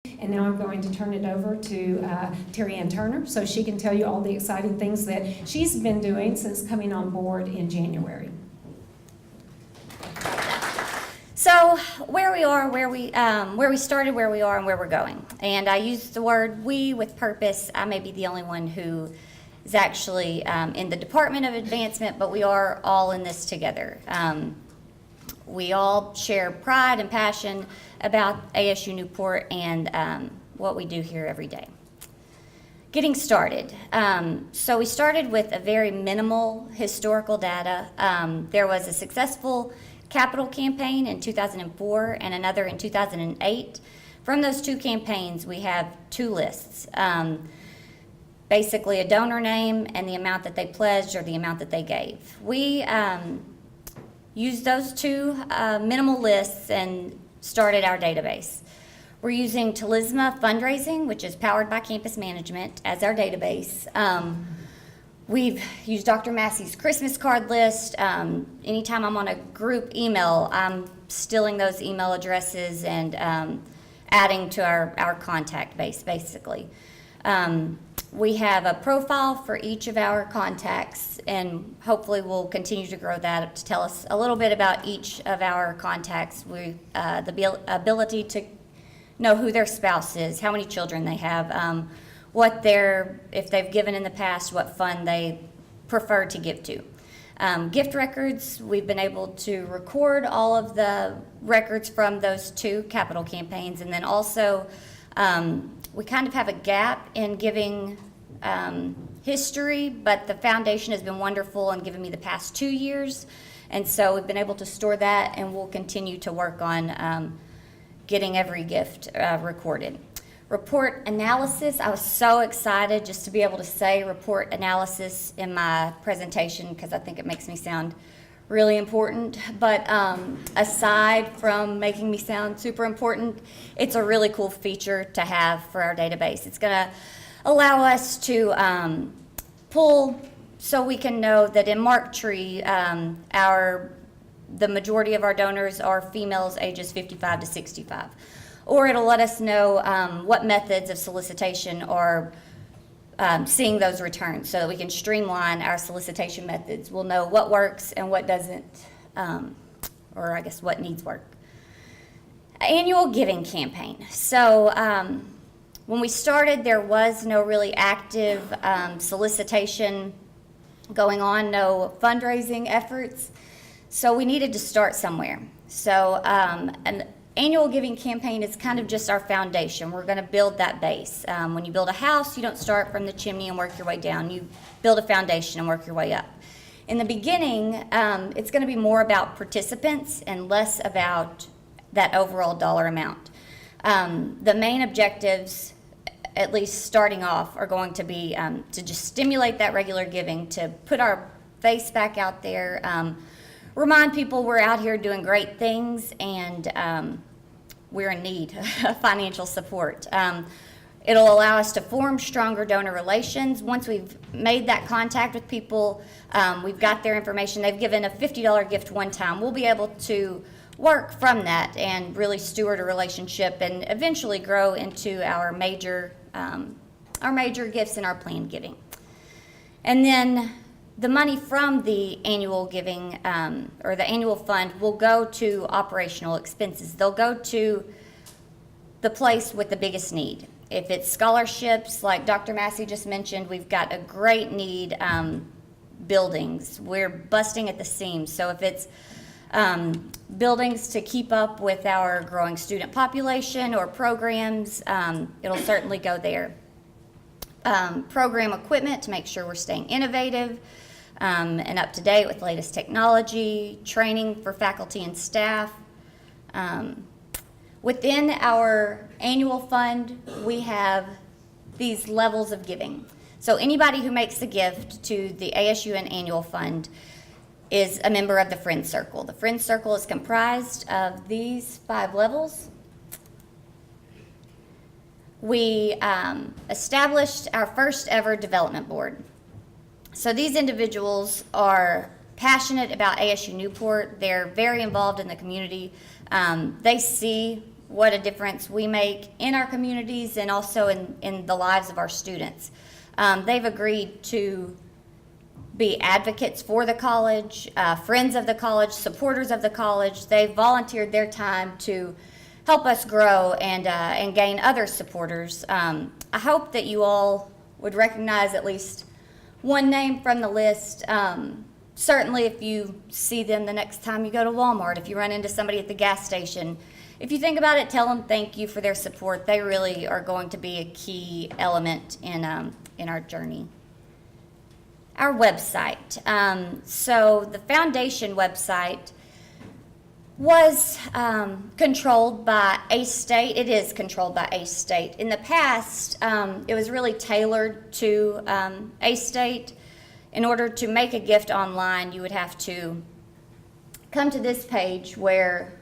And now I'm going to turn it over to Teriann Turner so she can tell you all the exciting things that she's been doing since coming on board in January. So where we are, where we started, where we are, and where we're going. And I use the word we with purpose. I may be the only one who is actually in the Department of Advancement, but we are all in this together. We all share pride and passion about ASU Newport and what we do here every day. Getting started. So we started with a very minimal historical data. There was a successful capital campaign in 2004 and another in 2008. From those two campaigns, we have two lists. Basically a donor name and the amount that they pledged or the amount that they gave. We used those two minimal lists and started our database. We're using Talisma Fundraising, which is powered by Campus Management, as our database. We've used Dr. Massey's Christmas card list. Anytime I'm on a group email, I'm stealing those email addresses and adding to our contact base, basically. We have a profile for each of our contacts, and hopefully we'll continue to grow that to tell us a little bit about each of our contacts. The ability to know who their spouse is, how many children they have, if they've given in the past, what fund they prefer to give to. Gift records, we've been able to record all of the records from those two capital campaigns, and then also we kind of have a gap in giving history, but the foundation has been wonderful and given me the past 2 years, and so we've been able to store that, and we'll continue to work on getting every gift recorded. Report analysis, I was so excited just to be able to say report analysis in my presentation because I think it makes me sound really important, but aside from making me sound super important, it's a really cool feature to have for our database. It's going to allow us to pull so we can know that in Marktree, the majority of our donors are females ages 55 to 65. Or it'll let us know what methods of solicitation are seeing those returns so that we can streamline our solicitation methods. We'll know what works and what doesn't, or I guess what needs work. Annual giving campaign. So when we started, there was no really active solicitation going on, no fundraising efforts. So we needed to start somewhere. So an annual giving campaign is kind of just our foundation. We're going to build that base. When you build a house, you don't start from the chimney and work your way down. You build a foundation and work your way up. In the beginning, it's going to be more about participants and less about that overall dollar amount. The main objectives, at least starting off, are going to be to just stimulate that regular giving, to put our face back out there, remind people we're out here doing great things, and we're in need of financial support. It'll allow us to form stronger donor relations. Once we've made that contact with people, we've got their information, they've given a $50 gift one time, we'll be able to work from that and really steward a relationship and eventually grow into our major gifts and our planned giving. And then the money from the annual giving or the annual fund will go to operational expenses. They'll go to the place with the biggest need. If it's scholarships, like Dr. Massey just mentioned, we've got a great need. Buildings, we're busting at the seams. So if it's buildings to keep up with our growing student population or programs, it'll certainly go there. Program equipment to make sure we're staying innovative and up to date with latest technology, training for faculty and staff. Within our annual fund, we have these levels of giving. So anybody who makes a gift to the ASUN annual fund is a member of the Friends Circle. The Friends Circle is comprised of these 5 levels. We established our first ever development board. So these individuals are passionate about ASU Newport. They're very involved in the community. They see what a difference we make in our communities and also in the lives of our students. They've agreed to be advocates for the college, friends of the college, supporters of the college. They've volunteered their time to help us grow and gain other supporters. I hope that you all would recognize at least one name from the list. Certainly if you see them the next time you go to Walmart, if you run into somebody at the gas station, if you think about it, tell them thank you for their support. They really are going to be a key element in our journey. Our website. So the foundation website was controlled by a state. It is controlled by a state. In the past, it was really tailored to a state. In order to make a gift online, you would have to come to this page where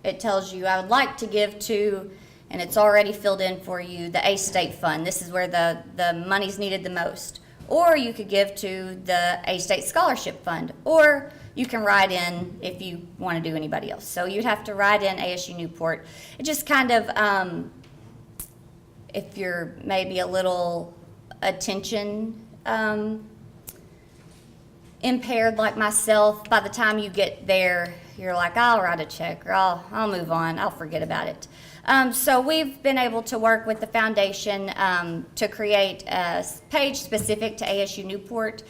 it tells you, I would like to give to, and it's already filled in for you, the A State Fund. This is where the money's needed the most. Or you could give to the A State Scholarship Fund. Or you can write in if you want to do anybody else. So you'd have to write in ASU Newport. It just kind of, if you're maybe a little attention impaired like myself, by the time you get there, you're like, I'll write a check or I'll move on, I'll forget about it. So we've been able to work with the foundation to create a page specific to ASU Newport.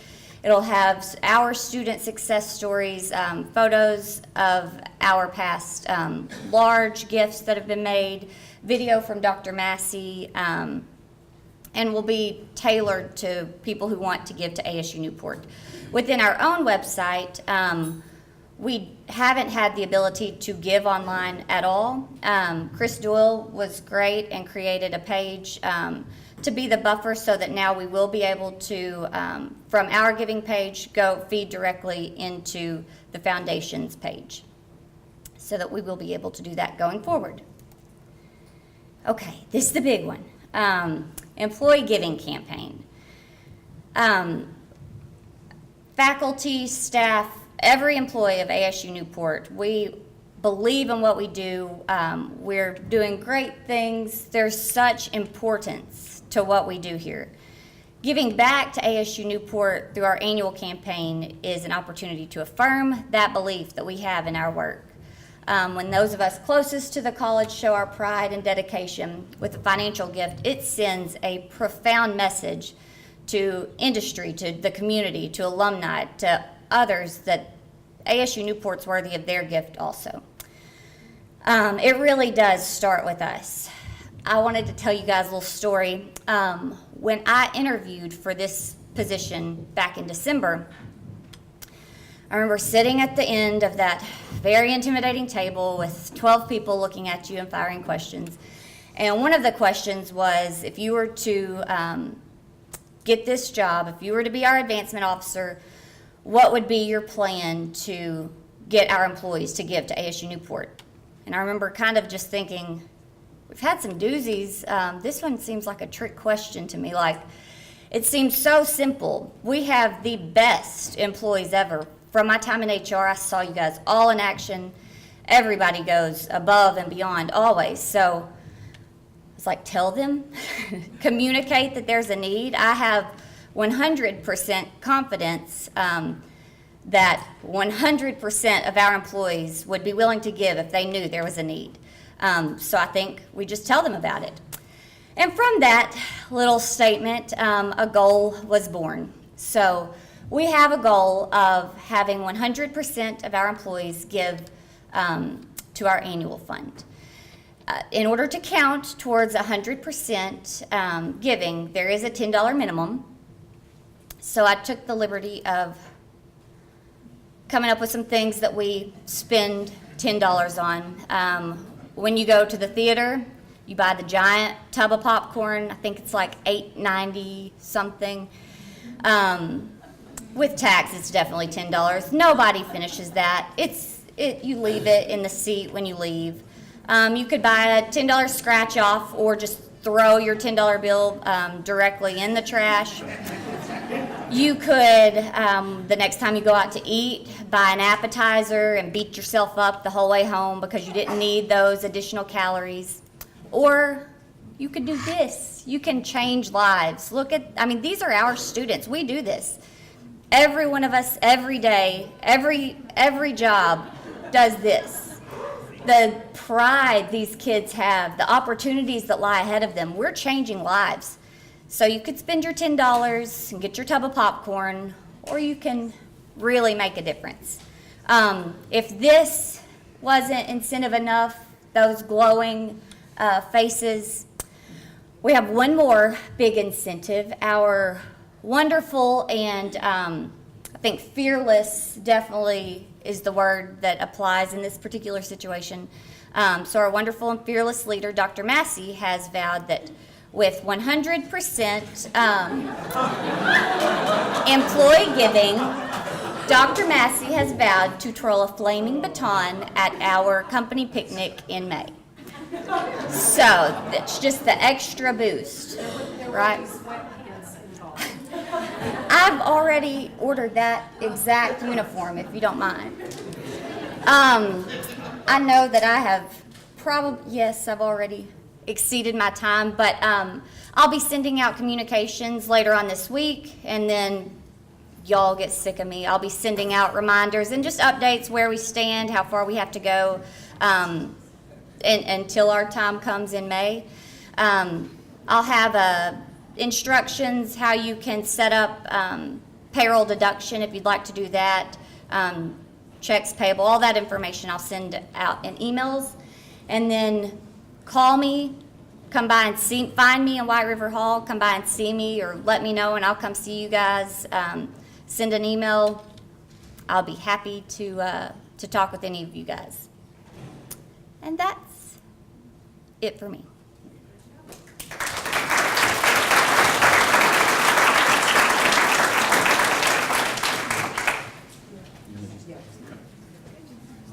It'll have our student success stories, photos of our past large gifts that have been made, video from Dr. Massey, and will be tailored to people who want to give to ASU Newport. Within our own website, we haven't had the ability to give online at all. Chris Doyle was great and created a page to be the buffer so that now we will be able to, from our giving page, go feed directly into the foundation's page so that we will be able to do that going forward. Okay, this is the big one. Employee giving campaign. Faculty, staff, every employee of ASU Newport, we believe in what we do. We're doing great things. There's such importance to what we do here. Giving back to ASU Newport through our annual campaign is an opportunity to affirm that belief that we have in our work. When those of us closest to the college show our pride and dedication with a financial gift, it sends a profound message to industry, to the community, to alumni, to others that ASU Newport's worthy of their gift also. It really does start with us. I wanted to tell you guys a little story. When I interviewed for this position back in December, I remember sitting at the end of that very intimidating table with 12 people looking at you and firing questions. And one of the questions was, if you were to get this job, if you were to be our advancement officer, what would be your plan to get our employees to give to ASU Newport? And I remember kind of just thinking, we've had some doozies. This one seems like a trick question to me. Like, it seems so simple. We have the best employees ever. From my time in HR, I saw you guys all in action. Everybody goes above and beyond always. So it's like, tell them, communicate that there's a need. I have 100% confidence that 100% of our employees would be willing to give if they knew there was a need. So I think we just tell them about it. And from that little statement, a goal was born. So we have a goal of having 100% of our employees give to our annual fund. In order to count towards 100% giving, there is a $10 minimum. So I took the liberty of coming up with some things that we spend $10 on. When you go to the theater, you buy the giant tub of popcorn. I think it's like $8.90 something. With tax, it's definitely $10. Nobody finishes that. You leave it in the seat when you leave. You could buy a $10 scratch off or just throw your $10 bill directly in the trash. You could, the next time you go out to eat, buy an appetizer and beat yourself up the whole way home because you didn't need those additional calories. Or you could do this. You can change lives. Look at, I mean, these are our students. We do this. Every one of us, every day, every job does this. The pride these kids have, the opportunities that lie ahead of them, we're changing lives. So you could spend your $10 and get your tub of popcorn, or you can really make a difference. If this wasn't incentive enough, those glowing faces, we have one more big incentive. Our wonderful and I think fearless definitely is the word that applies in this particular situation. So our wonderful and fearless leader, Dr. Massey, has vowed that with 100% employee giving, Dr. Massey has vowed to twirl a flaming baton at our company picnic in May. So that's just the extra boost, right? I've already ordered that exact uniform, if you don't mind. I know that I have yes, I've already exceeded my time, but I'll be sending out communications later on this week, and then y'all get sick of me. I'll be sending out reminders and just updates where we stand, how far we have to go until our time comes in May. I'll have instructions how you can set up payroll deduction if you'd like to do that, checks payable, all that information I'll send out in emails. And then call me, come by and find me in White River Hall, come by and see me, or let me know and I'll come see you guys. Send an email. I'll be happy to talk with any of you guys. And that's it for me.